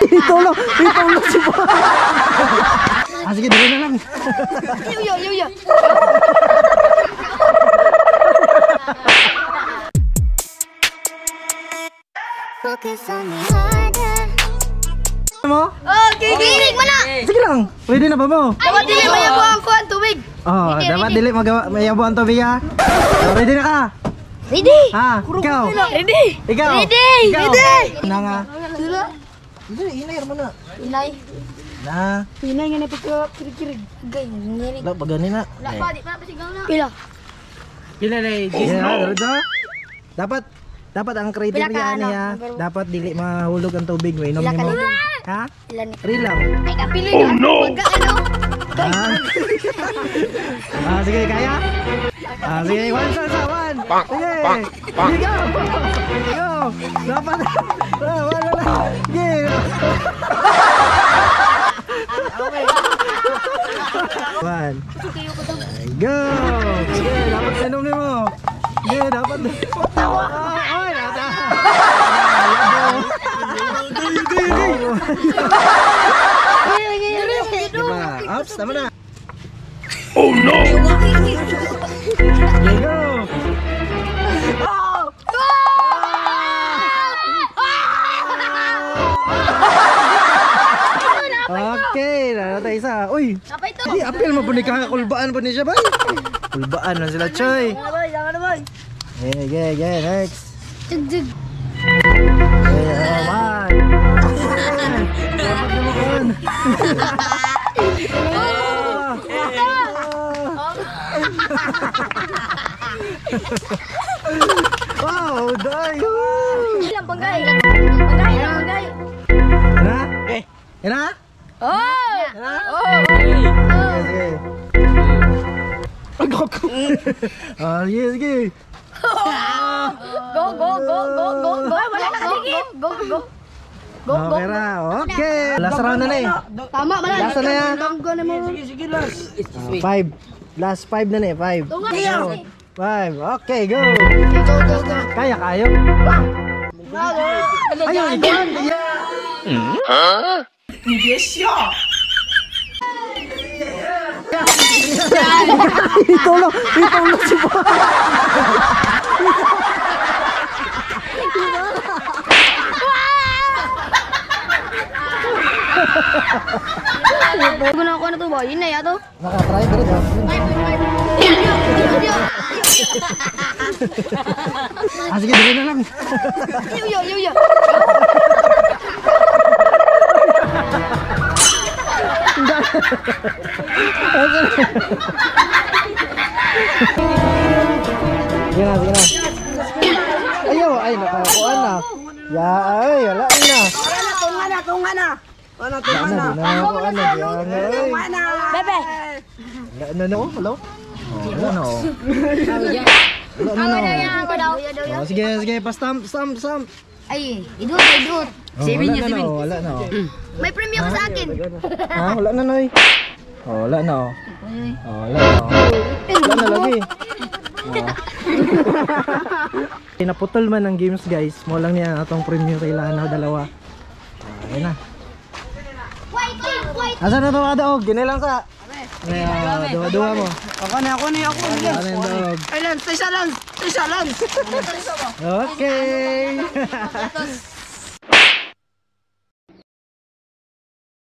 Itulong si Boy. Sige, dali na lang. Yo. Focus on me harder. Mo? Okay, gilig mo na. Sige lang. Pwede na ba mo? Dapat dili mayabuhan ko ang tubig. Oh, dapat dili mayabu ang tubig ha. Ready na ka? Ready. Ha? Ikaw? Ready. Ikaw? Ready. Ikaw? Ready. Na nga. Dula. Inay mo na. Inay. Na. Inay nga na pagka kirig-kirig. Gay, ngirig. Wala pa ganin na. Wala pa, di pa pasigaw na. Pila. Pila na dapat ang criteria Pila ka, niya, dapat dili mahulog ang tubig mo inom Pila ka mo. na. Ha? Ilan ni? Real lang. Ay, kapili ka. Ano? Sige, kaya? Sige, one sa one. Sige. Sige, go. Dapat. Wala na. Sige. One. Go. Sige, dapat inom mo. Sige, dapat. Ay, nata. Ups, tama na. Oh no! There you go! Okay, nanatay isa. Uy! Hindi, apil mo po ni kakakulbaan po ni siya ba? Kulbaan lang sila, Choy. Okay, next. Jug. Man. Dapat naman. Wow, dayo. Ilang panggay. Panggay. Ina? Ina? Oh! Ina? Oh! Sige. Ako. Sige. Go. Wala na kaligid. Go. Okay na, okay. Last round na na eh. Tama, wala. Last na yan. Go na mo. Sige, last. 5. Last 5 na na eh, 5. Tunga. 5. Okay, go. Go. Kaya kayo? Ayaw, ikaw. Itulong si Boy. Guna ko na to ba? Yun na yato. Nakatry dito ka. Sige, dali na lang. Yo. Sige na. Ayaw, ay nakakuan na. Ya, ay, wala na. Tunga na. Wala na. Bebe. Wala na. Hello? Wala na. Ako daw. Sige, pa-stamp. Ay, idut. Wala na. May premium ka sa akin. Ha? Wala na, Noy. Wala na. Wala na lagi. Pinaputol man ng games, guys. Mo lang niya atong premium sa ilahan dalawa. Ayun na. Asa na to mga daog? Ginilang sa. Dua-dua mo. Ako na. Ano yung daog? Ay, lance. Isa lance. Okay.